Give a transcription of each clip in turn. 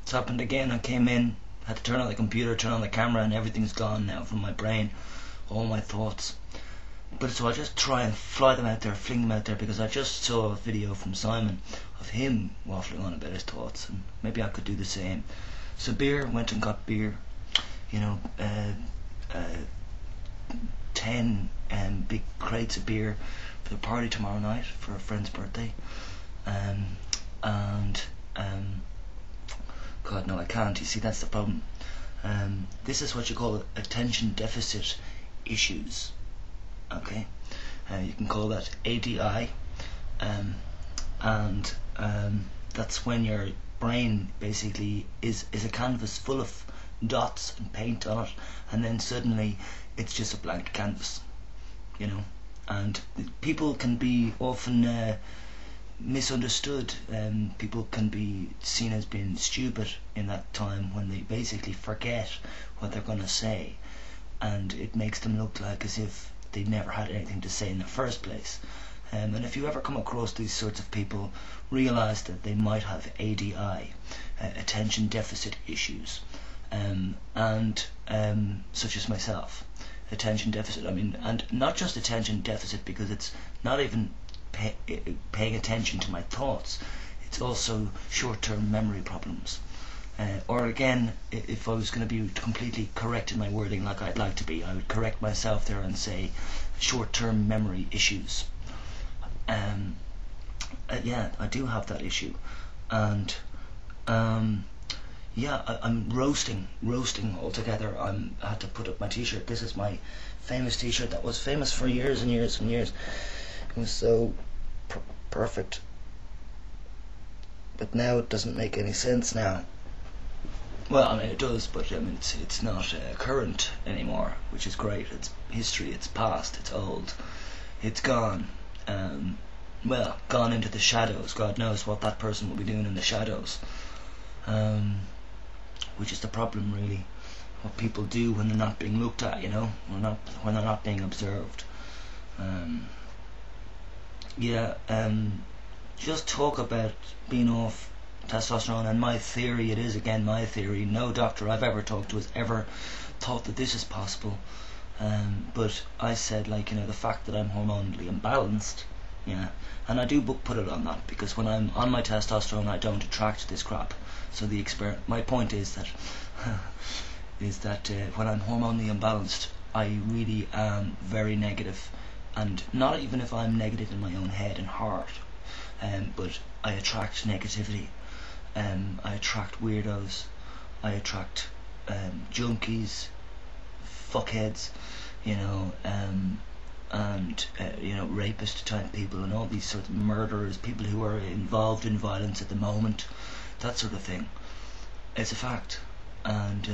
It's happened again. I came in, had to turn on the computer, turn on the camera, and everything's gone now from my brain, all my thoughts. But so I just try and fly them out there, fling them out there, because I just saw a video from Simon of him waffling on about his thoughts, and maybe I could do the same. So went and got beer, 10 big crates of beer for the party tomorrow night for a friend's birthday. God, no, I can't. You see, that's the problem. This is what you call attention deficit issues. Okay, you can call that ADI, and that's when your brain basically is a canvas full of dots and paint on it, and then suddenly it's just a blank canvas, and people can be often misunderstood. People can be seen as being stupid in that time when they basically forget what they're going to say, and it makes them look like as if they never had anything to say in the first place. And if you ever come across these sorts of people, realize that they might have ADI, attention deficit issues, such as myself. Attention deficit, and not just attention deficit because it's not even paying attention to my thoughts, it's also short-term memory problems. Or again, if I was going to be completely correct in my wording like I'd like to be, I would correct myself there and say short-term memory issues. Yeah, I do have that issue, and yeah, I'm roasting altogether. I had to put up my t-shirt. This is my famous t-shirt that was famous for years and years and years. It was so perfect, but now it doesn't make any sense now. Well, it does, but it's not current anymore, which is great. It's history, it's past, it's old, it's gone. Well, gone into the shadows. God knows what that person will be doing in the shadows. Which is the problem, really. What people do when they're not being looked at, when they're not being observed. Just talk about being off testosterone, and my theory, it is again my theory, no doctor I've ever talked to has ever thought that this is possible, but I said, the fact that I'm hormonally imbalanced, and I do put it on that, because when I'm on my testosterone I don't attract this crap. So my point is that when I'm hormonally imbalanced I really am very negative, and not even if I'm negative in my own head and heart, but I attract negativity. I attract weirdos, I attract junkies, fuckheads, rapist type people, and all these sort of murderers, people who are involved in violence at the moment, that sort of thing. It's a fact, and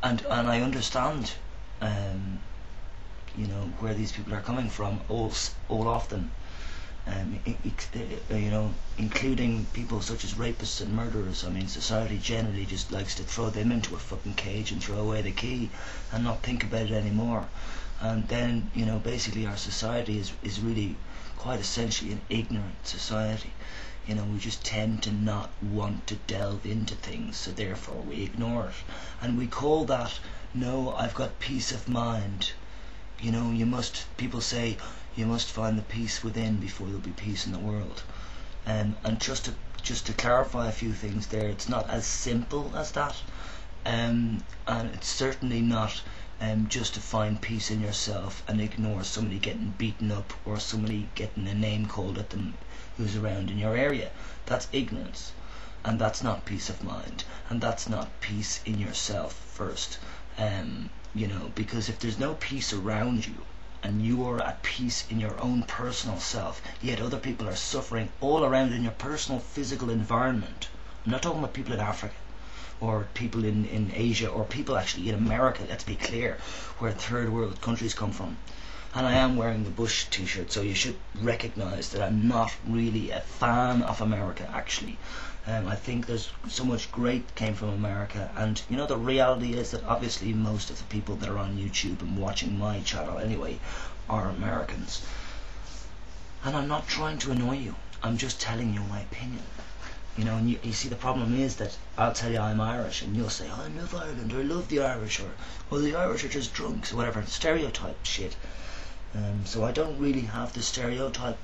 I understand, where these people are coming from, all often. Including people such as rapists and murderers. Society generally just likes to throw them into a fucking cage and throw away the key and not think about it anymore. And then, basically our society is really quite essentially an ignorant society. We just tend to not want to delve into things, so therefore we ignore it. And we call that, no, I've got peace of mind. People say, you must find the peace within before there'll be peace in the world. And just to clarify a few things there, it's not as simple as that, and it's certainly not just to find peace in yourself and ignore somebody getting beaten up or somebody getting a name called at them who's around in your area. That's ignorance, and that's not peace of mind, and that's not peace in yourself first. Because if there's no peace around you, and you are at peace in your own personal self, yet other people are suffering all around in your personal physical environment. I'm not talking about people in Africa, or people in Asia, or people actually in America, let's be clear, where third world countries come from. And I am wearing the Bush t-shirt, so you should recognise that I'm not really a fan of America, actually. I think there's so much great came from America, and the reality is that obviously most of the people that are on YouTube and watching my channel anyway are Americans. And I'm not trying to annoy you, I'm just telling you my opinion. You know, and you see the problem is that I'll tell you I'm Irish and you'll say, oh, I love Ireland, or I love the Irish, or well, the Irish are just drunks, or whatever, stereotype shit. So I don't really have the stereotype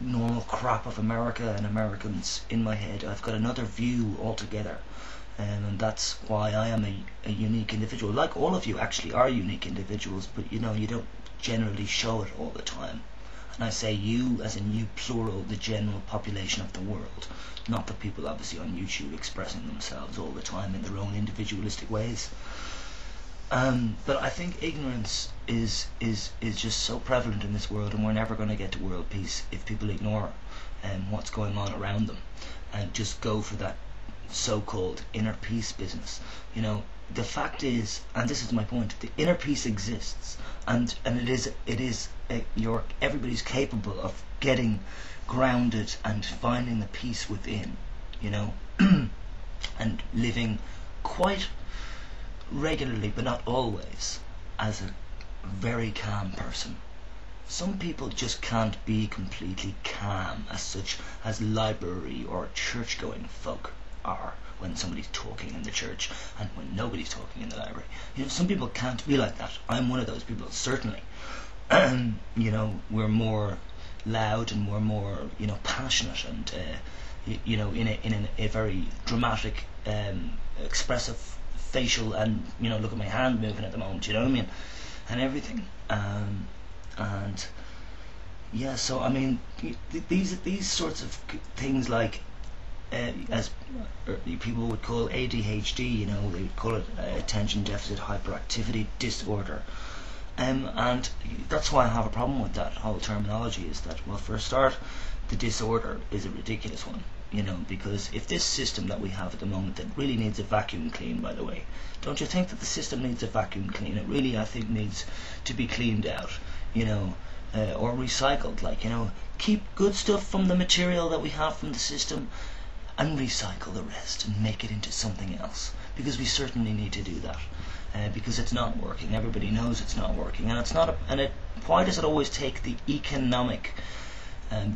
normal crap of America and Americans in my head. I've got another view altogether, and that's why I am a unique individual. Like all of you actually are unique individuals, but you know, you don't generally show it all the time. And I say you as in you plural, the general population of the world, not the people obviously on YouTube expressing themselves all the time in their own individualistic ways. But I think ignorance is just so prevalent in this world, and we're never going to get to world peace if people ignore what's going on around them and just go for that so-called inner peace business. You know, the fact is, and this is my point, the inner peace exists, and it is everybody's capable of getting grounded and finding the peace within, you know, and living quite regularly, but not always, as a very calm person. Some people just can't be completely calm as such as library or church going folk are when somebody's talking in the church and when nobody's talking in the library. You know, some people can't be like that. I'm one of those people, certainly. You know, we're more loud and we're more, you know, passionate and you know, in a very dramatic, expressive facial, and you know, look at my hand moving at the moment, you know what I mean, and everything. And yeah, so I mean, these sorts of things, like as people would call ADHD, you know, they would call it attention deficit hyperactivity disorder. And that's why I have a problem with that whole terminology, is that, well, for a start, the disorder is a ridiculous one, you know, because if this system that we have at the moment, that really needs a vacuum clean, by the way, don't you think that the system needs a vacuum clean? It really, I think, needs to be cleaned out, you know, or recycled, like, you know, keep good stuff from the material that we have from the system and recycle the rest and make it into something else, because we certainly need to do that. Because it's not working. Everybody knows it's not working, and it's not. Why does it always take the economic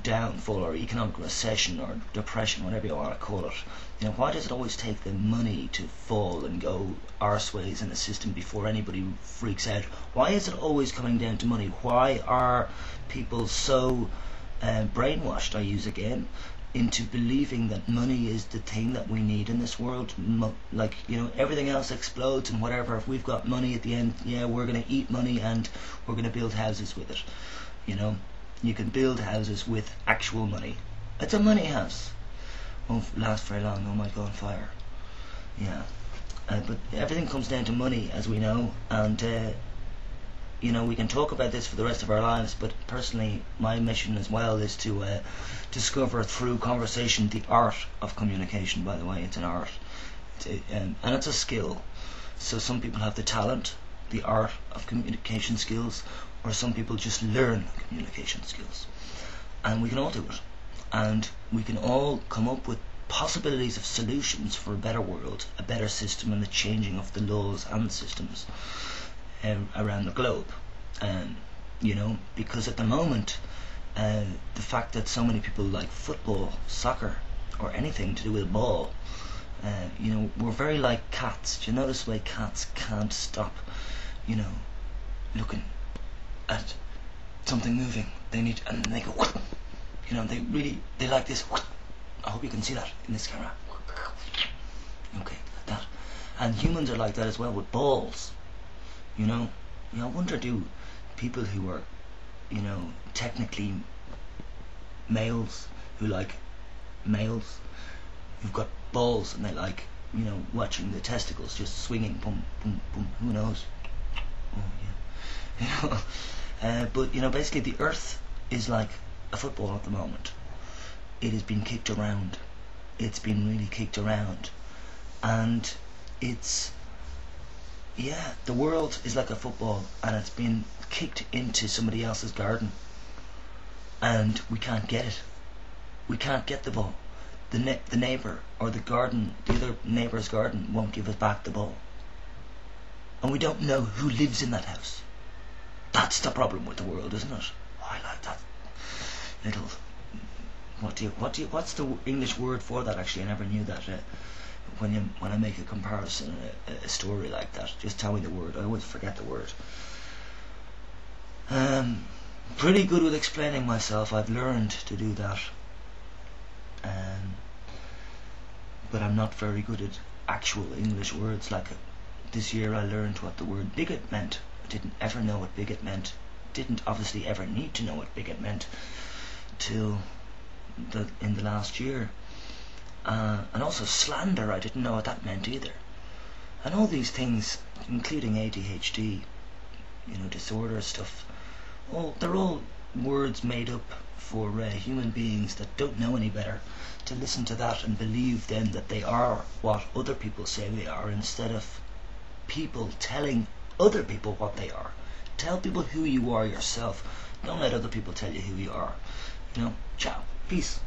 downfall or economic recession or depression, whatever you want to call it? You know, why does it always take the money to fall and go arseways in the system before anybody freaks out? Why is it always coming down to money? Why are people so brainwashed? I use again, into believing that money is the thing that we need in this world. Like, you know, everything else explodes and whatever. If we've got money at the end, yeah, we're going to eat money and we're going to build houses with it. You know, you can build houses with actual money. It's a money house. Won't last very long. It might go on fire. Yeah, but everything comes down to money, as we know, and you know, we can talk about this for the rest of our lives, but personally, my mission as well is to discover through conversation the art of communication. By the way, it's an art, and it's a skill. So some people have the talent, the art of communication skills, or some people just learn communication skills. And we can all do it. And we can all come up with possibilities of solutions for a better world, a better system, and the changing of the laws and systems around the globe. You know, because at the moment, the fact that so many people like football, soccer, or anything to do with ball, you know, we're very like cats. Do you notice the way cats can't stop, you know, looking at something moving? They need, and they go, you know, they like this. I hope you can see that in this camera. Okay, that. And humans are like that as well with balls. You know, I wonder, do people who are, you know, technically males, who like males, who've got balls and they like, you know, watching the testicles just swinging, boom, boom, boom, who knows? Oh, yeah. You know, but, you know, basically the earth is like a football at the moment. It has been kicked around. It's been really kicked around. And it's, yeah, the world is like a football, and it's been kicked into somebody else's garden, and we can't get it. We can't get the ball. The neighbour or the garden, the other neighbour's garden, won't give us back the ball, and we don't know who lives in that house. That's the problem with the world, isn't it? Oh, I like that little what's the English word for that? Actually, I never knew that. When I make a comparison, a story like that, just tell me the word. I always forget the word. Pretty good with explaining myself. I've learned to do that, but I'm not very good at actual English words. Like this year, I learned what the word bigot meant. I didn't ever know what bigot meant. Didn't obviously ever need to know what bigot meant till in the last year. And also slander, I didn't know what that meant either. And all these things, including ADHD, disorder stuff, they're all words made up for human beings that don't know any better to listen to that and believe then that they are what other people say they are, instead of people telling other people what they are. Tell people who you are yourself. Don't let other people tell you who you are. Ciao. Peace.